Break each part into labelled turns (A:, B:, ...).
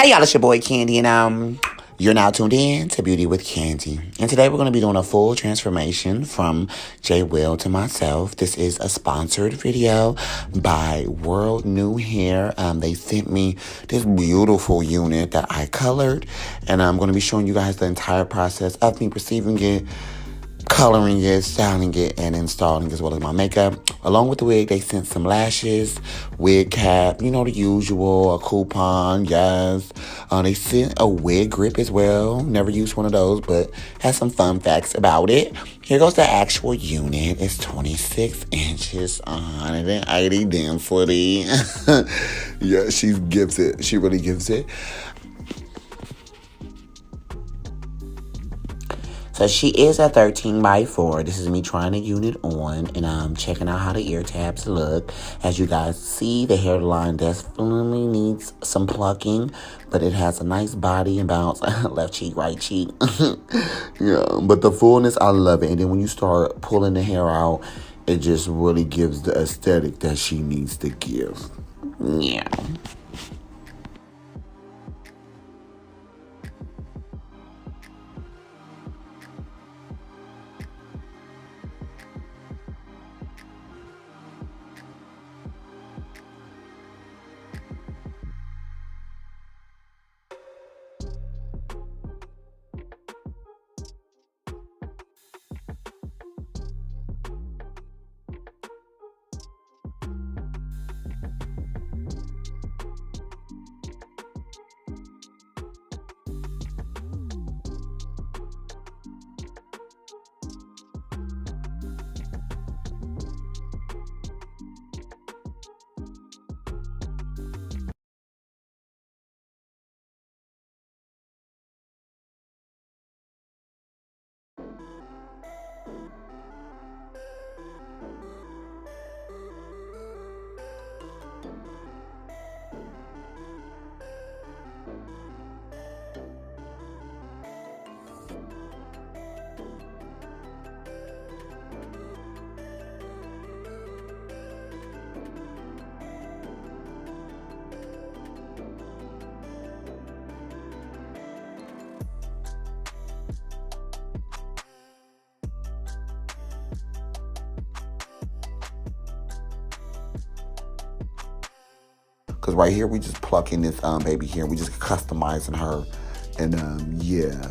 A: Hey y'all, it's your boy Candy, and you're now tuned in to Beauty with Candy. And today we're going to be doing a full transformation from J Will to myself. This is a sponsored video by WorldNewHair. They sent me this beautiful unit that I colored, and I'm going to be showing you guys the entire process of me receiving it, coloring it, styling it, and installing as well as my makeup. Along with the wig, they sent some lashes, wig cap, you know, the usual, a coupon, yes. They sent a wig grip as well. Never used one of those, but has some fun facts about it. Here goes the actual unit. It's 26 inches, 180 density. Yeah, she gives it. She really gives it. So she is a 13x4. This is me trying the unit on, and I'm checking out how the ear tabs look. As you guys see, the hairline definitely needs some plucking, but it has a nice body and bounce. Left cheek, right cheek. Yeah, but the fullness, I love it. And then when you start pulling the hair out, it just really gives the aesthetic that she needs to give. Yeah. Because right here, we just plucking this baby here. We just customizing her. And yeah.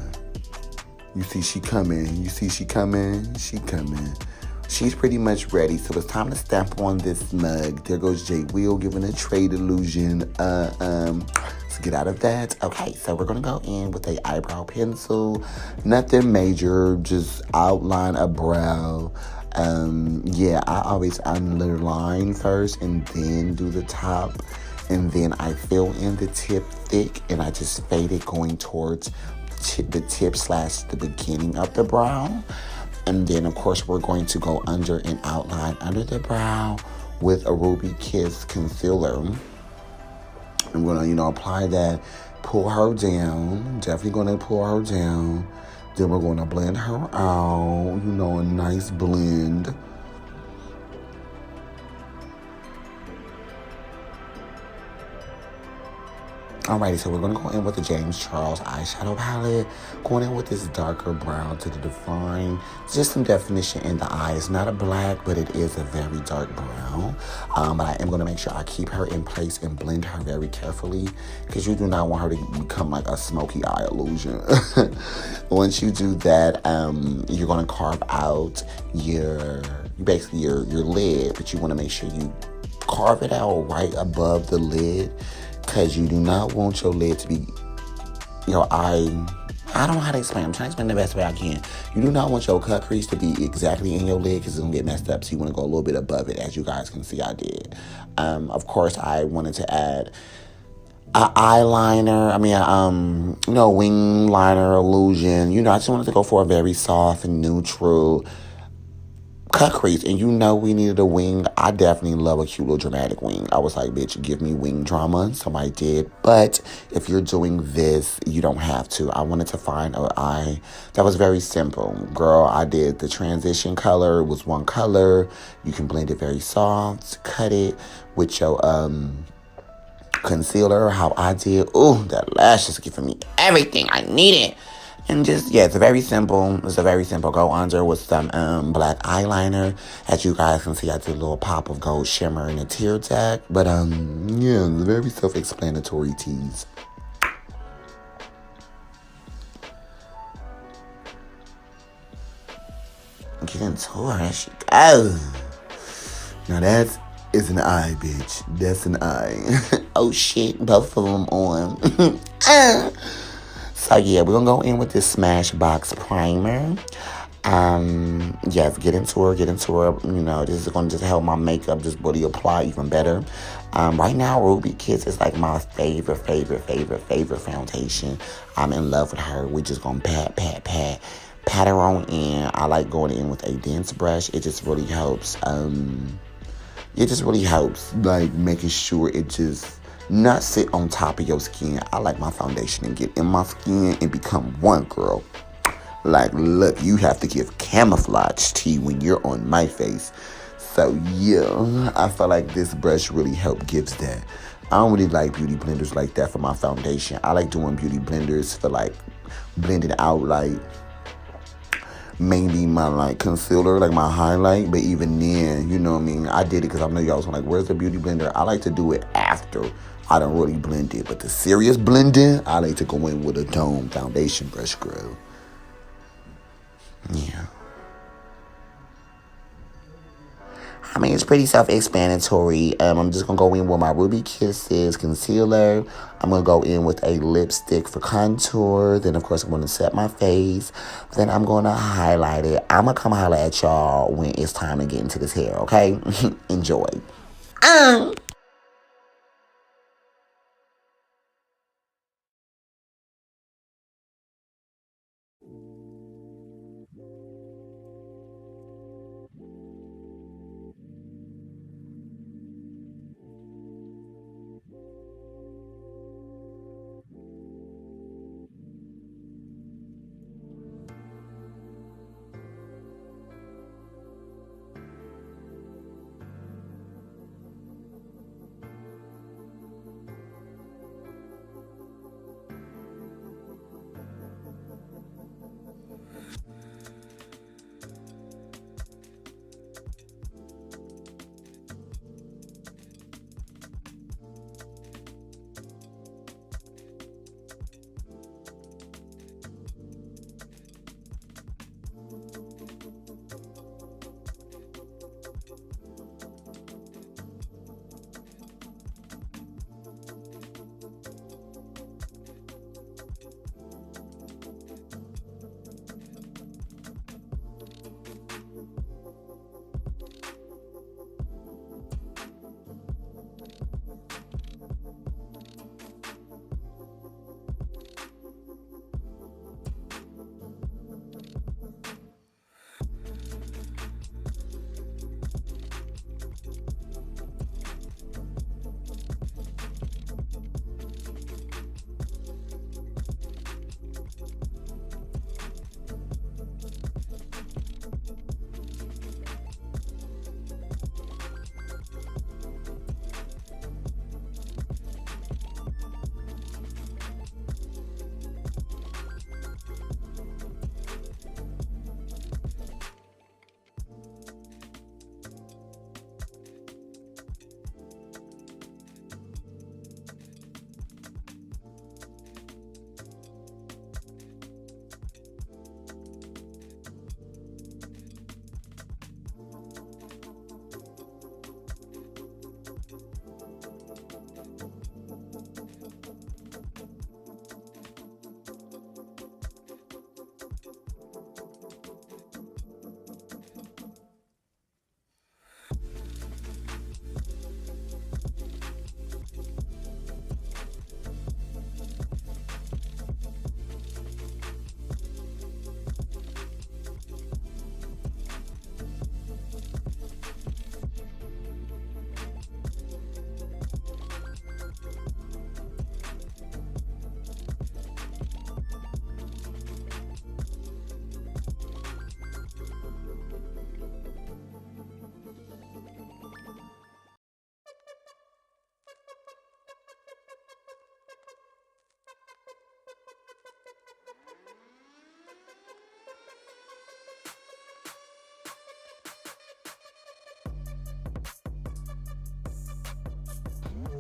A: You see she coming. You see she coming. She coming. She's pretty much ready. So it's time to stamp on this mug. There goes J Will giving a trade illusion. Let's get out of that. Okay, so we're going to go in with a eyebrow pencil. Nothing major. Just outline a brow. Yeah, I always underline first and then do the top. And then I fill in the tip thick, and I just fade it going towards the tip / the beginning of the brow. And then, of course, we're going to go under and outline under the brow with a Ruby Kiss concealer. I'm going to, apply that, pull her down. Definitely going to pull her down. Then we're going to blend her out, a nice blend. Alrighty, so we're going to go in with the James Charles eyeshadow palette. Going in with this darker brown to define just some definition in the eye. It's not a black, but it is a very dark brown. But I am going to make sure I keep her in place and blend her very carefully, because you do not want her to become like a smoky eye illusion. Once you do that, you're going to carve out your lid, but you want to make sure you carve it out right above the lid, because you do not want your lid to be, I don't know how to explain. I'm trying to explain the best way I can. You do not want your cut crease to be exactly in your lid, because it's going to get messed up. So you want to go a little bit above it, as you guys can see I did. Of course, I wanted to add an eyeliner. Wing liner illusion. I just wanted to go for a very soft and neutral cut crease, and we needed a wing. I definitely love a cute little dramatic wing. I was like, bitch, give me wing drama. So I did. But if you're doing this, you don't have to. I wanted to find an eye that was very simple. Girl, I did the transition color. It was one color. You can blend it very soft, cut it with your concealer, how I did. Ooh, that lash is giving me everything I needed. And just, yeah, it's a very simple go under with some black eyeliner. As you guys can see, I did a little pop of gold shimmer in a tear tag. But, yeah, it's very self-explanatory tease. Get into her, there she goes. Now that is an eye, bitch. That's an eye. Oh shit, both of them on. So yeah, we're gonna go in with this Smashbox primer. Yes, get into her. You know, this is gonna just help my makeup just really apply even better. Right now, Ruby Kiss is like my favorite foundation. I'm in love with her. We just gonna pat her on in. I like going in with a dense brush. It just really helps. Like making sure it just not sit on top of your skin. I like my foundation and get in my skin and become one, girl. Like, look, you have to give camouflage tea when you're on my face. So yeah, I feel like this brush really gives that. I don't really like beauty blenders like that for my foundation. I like doing beauty blenders for like blending out like maybe my like concealer, like my highlight. But even then, you know what I mean, I did it because I know y'all was like, where's the beauty blender? I like to do it after I don't really blend it. But the serious blending, I like to go in with a dome foundation brush, girl. Yeah, I mean, it's pretty self-explanatory. I'm just going to go in with my Ruby Kisses concealer. I'm going to go in with a lipstick for contour. Then, of course, I'm going to set my face. Then I'm going to highlight it. I'm going to come holler at y'all when it's time to get into this hair, okay? Enjoy.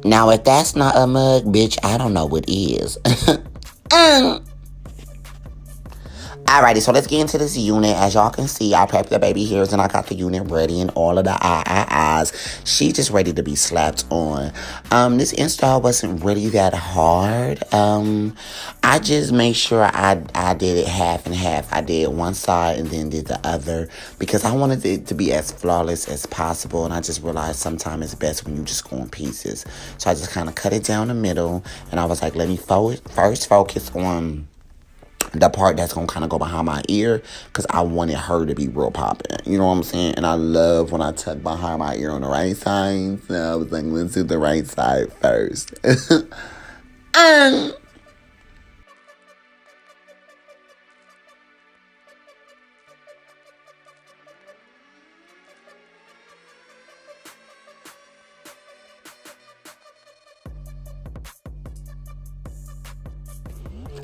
A: Now, if that's not a mug, bitch, I don't know what is. Mm. Alrighty, so let's get into this unit. As y'all can see, I prepped the baby hairs and I got the unit ready and all of the eyes. She just ready to be slapped on. This install wasn't really that hard. I just made sure I did it half and half. I did one side and then did the other because I wanted it to be as flawless as possible. And I just realized sometimes it's best when you just go in pieces. So I just kind of cut it down the middle and I was like, let me first focus on the part that's gonna kind of go behind my ear because I wanted her to be real popping. You know what I'm saying? And I love when I tuck behind my ear on the right side. So I was like, let's do the right side first. um,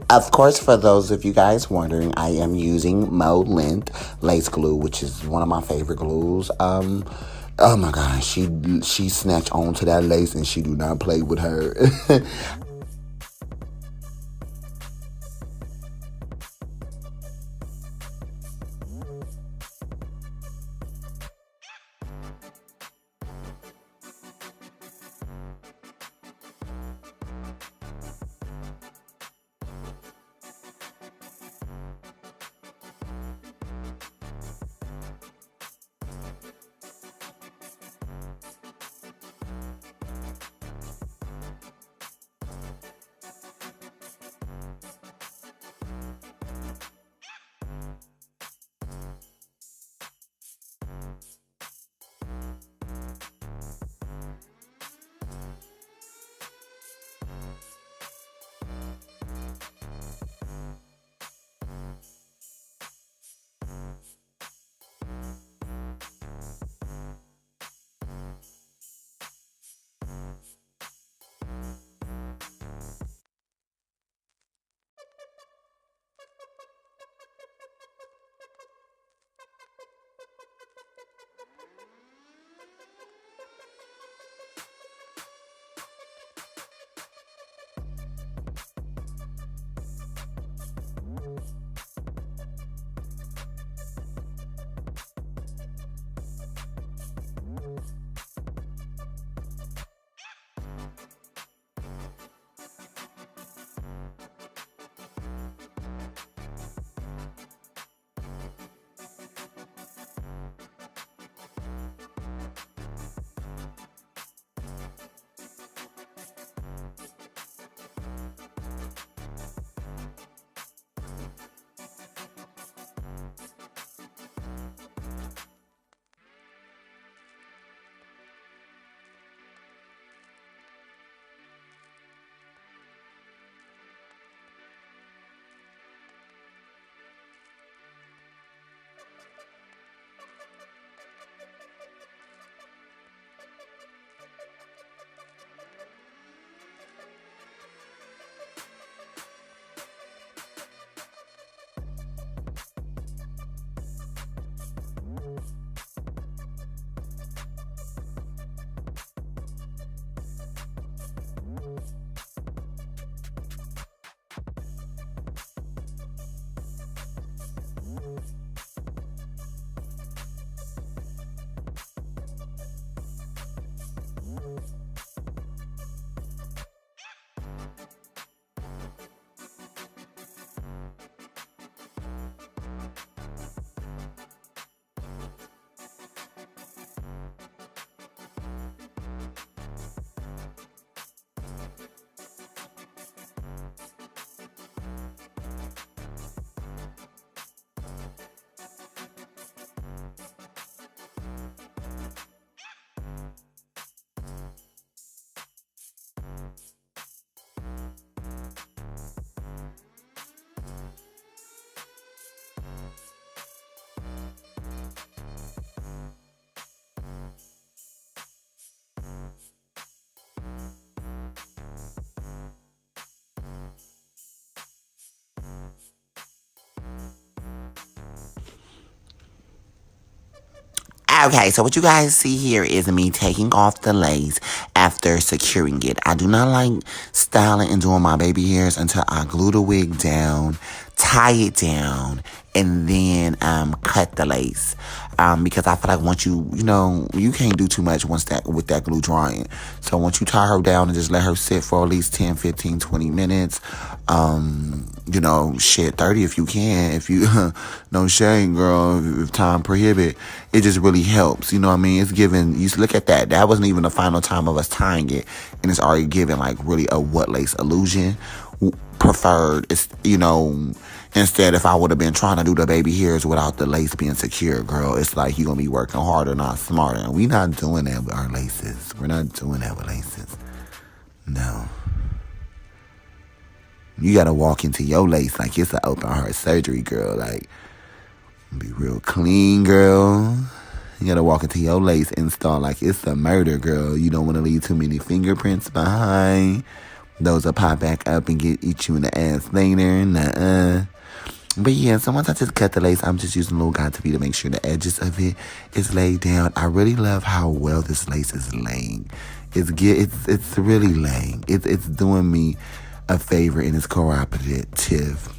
A: Of course, for those of you guys wondering, I am using Mode Length lace glue, which is one of my favorite glues. Oh my gosh, she snatched onto that lace and she do not play with her. Okay, so what you guys see here is me taking off the lace after securing it. I do not like styling and doing my baby hairs until I glue the wig down, tie it down, and then cut the lace. Because I feel like once you can't do too much with that glue drying. So once you tie her down and just let her sit for at least 10, 15, 20 minutes, 30 if you can. If you, no shame, girl, if time prohibit, it just really helps. You know what I mean? It's giving, you look at that. That wasn't even the final time of us tying it. And it's already giving like really a what lace illusion. Preferred, it's, instead if I would have been trying to do the baby hairs without the lace being secure, girl, it's like you're going to be working harder, not smarter. And we not doing that with our laces. We're not doing that with laces. No. You got to walk into your lace like it's an open heart surgery, girl. Like, be real clean, girl. You got to walk into your lace install like it's a murder, girl. You don't want to leave too many fingerprints behind. Those will pop back up and eat you in the ass later. Nuh-uh. But yeah, so once I just cut the lace, I'm just using a little guide to make sure the edges of it is laid down. I really love how well this lace is laying. It's really laying. It's doing me a favor and it's cooperative.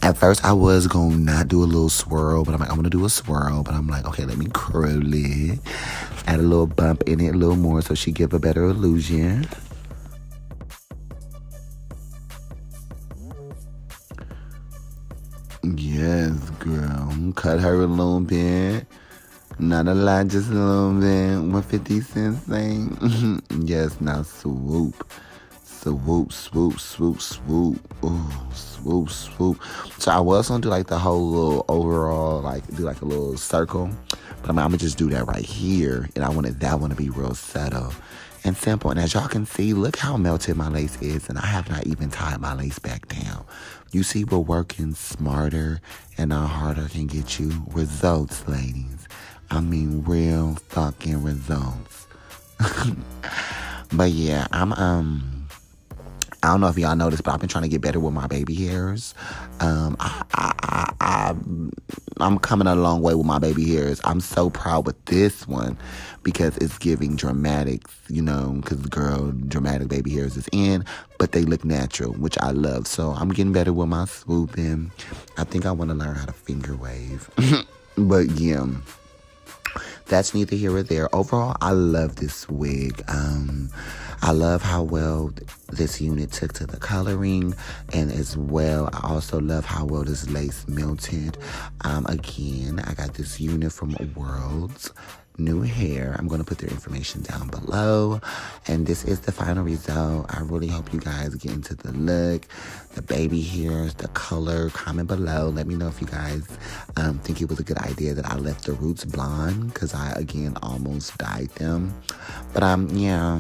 A: At first, I was going to not do a little swirl, but I'm going to do a swirl. But I'm like, okay, let me curl it. Add a little bump in it a little more so she give a better illusion. Yes, girl. Cut her a little bit. Not a lot, just a little bit. 150 cents thing. Yes, now swoop. Swoop, swoop, swoop, swoop. Ooh, swoop, swoop. So I was going to do like the whole little overall, like do like a little circle. But I'm going to just do that right here. And I wanted that one to be real subtle and simple. And as y'all can see, look how melted my lace is. And I have not even tied my lace back down. You see, we're working smarter and not harder can get you results, ladies. I mean, real fucking results. But yeah, I don't know if y'all noticed, but I've been trying to get better with my baby hairs. I'm coming a long way with my baby hairs. I'm so proud with this one because it's giving dramatics, because girl, dramatic baby hairs is in, but they look natural, which I love. So I'm getting better with my swooping. I think I want to learn how to finger wave. But yeah. That's neither here or there. Overall, I love this wig. I love how well this unit took to the coloring. And as well, I also love how well this lace melted. Again, I got this unit from WorldNewHair. I'm going to put their information down below. And this is the final result. I really hope you guys get into the look, the baby hairs, the color. Comment below. Let me know if you guys think it was a good idea that I left the roots blonde, because I, again, almost dyed them. But, yeah.